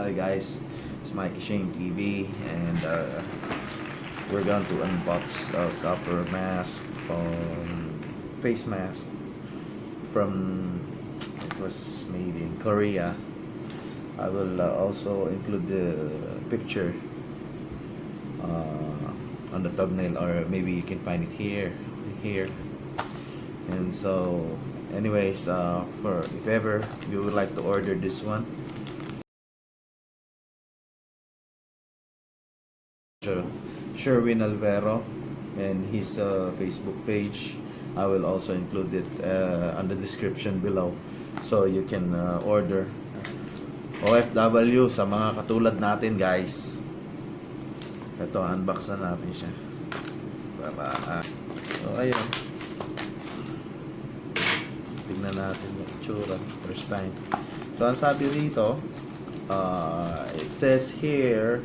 Hi guys, it's Myka TV, and we're going to unbox a Coppermask face mask from it was made in Korea. I will also include the picture on the thumbnail, or maybe you can find it here. And so, anyways, for if ever you would like to order this one, Sherwin ALVERO and his Facebook page. I will also include it on the description below, so you can order. OFW sa mga katulad natin, guys. Ito, unbox na natin siya para so ayun, tignan natin yung itsura first time. So ang sabi rito, it says here,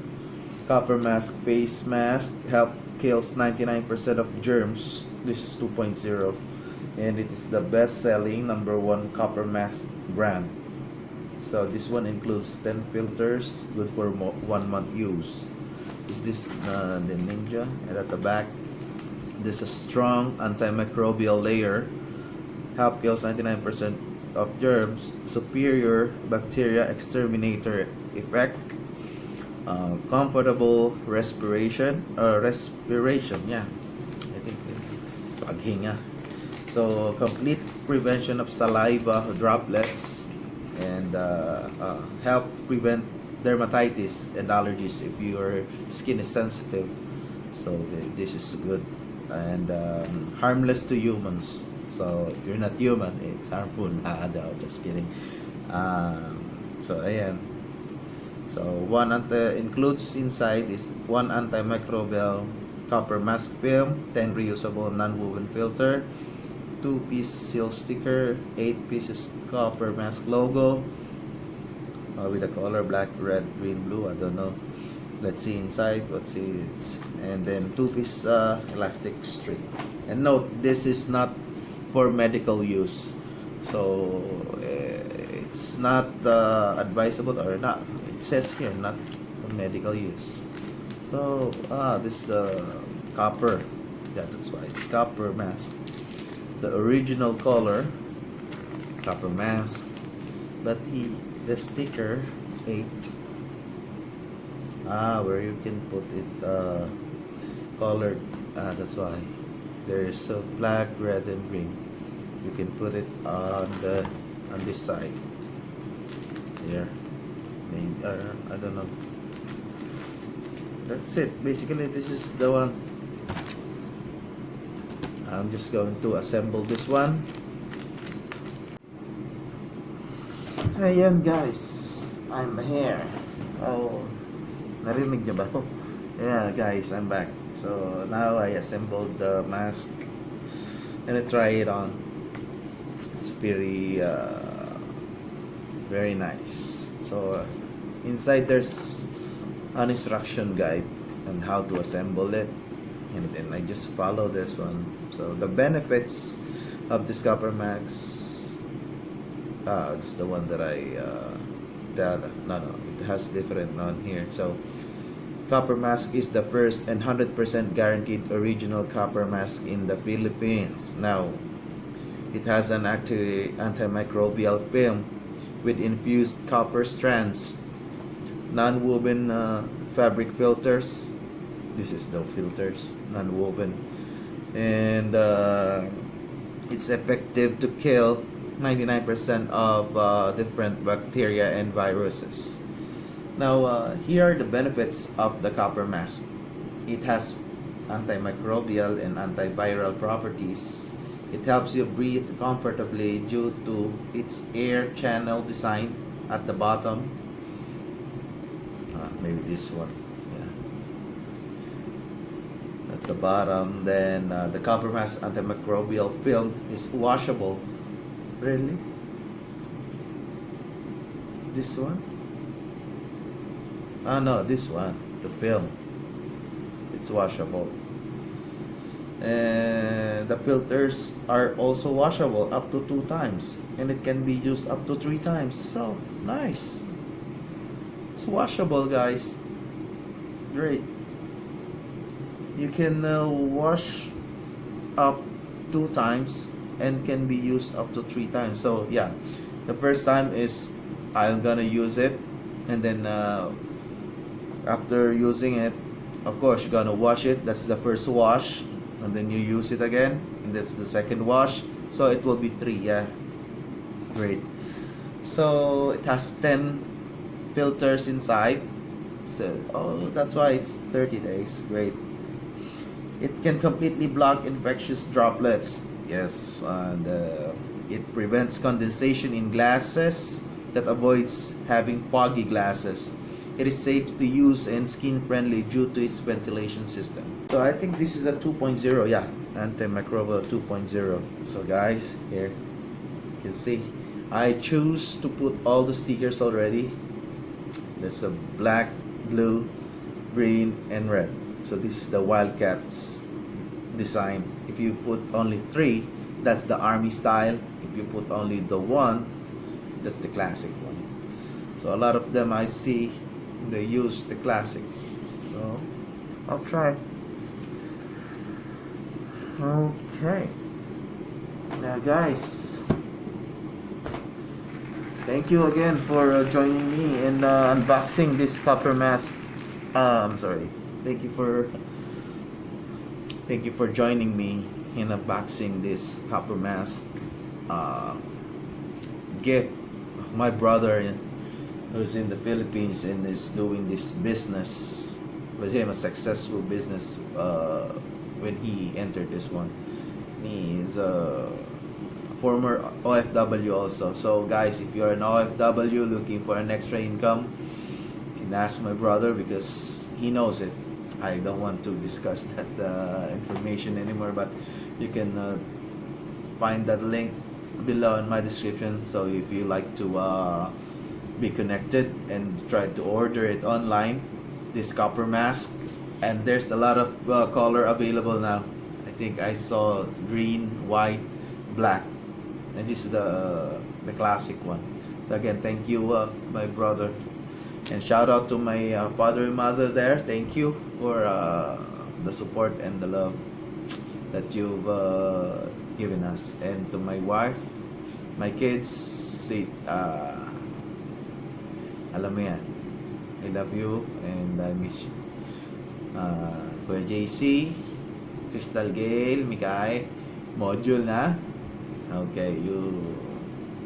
Coppermask face mask help kills 99% of germs. This is 2.0, and it is the best-selling #1 Coppermask brand. So this one includes 10 filters, good for 1 month use. Is this the Ninja? And at the back, this is a strong antimicrobial layer, help kills 99% of germs, superior bacteria exterminator effect, comfortable respiration, yeah, I think paghinga. So complete prevention of saliva droplets, and help prevent dermatitis and allergies if your skin is sensitive. So this is good, and harmless to humans. So if you're not human, it's harmful. Just kidding. So ayan. So includes inside is 1 antimicrobial copper mask film, 10 reusable non-woven filter, 2-piece seal sticker, 8 pieces copper mask logo with the color black, red, green, blue. I don't know. Let's see inside. Let's see. And then 2-piece elastic string. And note, this is not for medical use. So it's not advisable, or not. It says here not for medical use. So this is the copper. Yeah, that's why it's Coppermask. The original color, Coppermask, but the sticker 8. Where you can put it colored. That's why there's black, red, and green. You can put it on this side here. Maybe, I don't know. That's it. Basically, this is the one. I'm just going to assemble this one. Ayan guys, I'm here. Oh, narinig niyo ba? Yeah guys, I'm back. So now I assembled the mask and I try it on. It's very nice. So inside there's an instruction guide on how to assemble it, and then I just follow this one. So the benefits of this Coppermask, this is the one that no, it has different on here. So Coppermask is the first and 100% guaranteed original copper mask in the Philippines. Now it has an antimicrobial film with infused copper strands, non-woven fabric filters. This is the filters, non-woven, and it's effective to kill 99% of different bacteria and viruses. Now here are the benefits of the Coppermask. It has antimicrobial and antiviral properties. It helps you breathe comfortably due to its air channel design at the bottom. Maybe this one, yeah, at the bottom. Then the Coppermask antimicrobial film is washable. Really? This one? No, this one, the film, it's washable. And the filters are also washable up to 2 times, and it can be used up to 3 times. So nice. It's it's washable, guys. Great. You can wash up 2 times and can be used up to 3 times. So yeah, the first time is I'm gonna use it, and then after using it, of course you're gonna wash it. That's the first wash, and then you use it again, and that's the second wash. So it will be 3. Yeah, great. So it has 10 filters inside. So that's why it's 30 days. Great. It can completely block infectious droplets. Yes, and it prevents condensation in glasses, that avoids having foggy glasses. It is safe to use and skin friendly due to its ventilation system. So I think this is a 2.0. Yeah, antimicrobial 2.0. So guys, here you can see I choose to put all the stickers already. There's a black, blue, green, and red. So this is the Wildcats design. If you put only 3, that's the army style. If you put only the 1, that's the classic one. So a lot of them I see, they use the classic. So I'll try. Okay. Now guys, thank you again for joining me in unboxing this Coppermask. I'm sorry. Thank you for joining me in unboxing this Coppermask gift of my brother who's in the Philippines and is doing this business. With him, a successful business when he entered this one. He is a former OFW also. So guys, if you're an OFW looking for an extra income, you can ask my brother because he knows it. I don't want to discuss that information anymore, but you can find that link below in my description. So if you like to be connected and try to order it online, this Coppermask, and there's a lot of color available now. I think I saw green, white, black, and this is the classic one. So again, thank you my brother, and shout out to my father and mother there. Thank you for the support and the love that you've given us, and to my wife, my kids. See, alam mo yan, I love you and I miss you. Kuya JC, Crystal Gale, Myka, module na. Okay,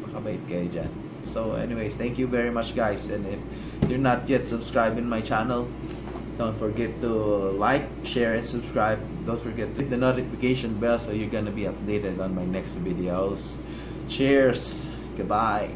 makabait kayo dyan. So anyways, thank you very much guys, and if you're not yet subscribed in my channel, don't forget to like, share, and subscribe. Don't forget to hit the notification bell so you're gonna be updated on my next videos. Cheers, goodbye.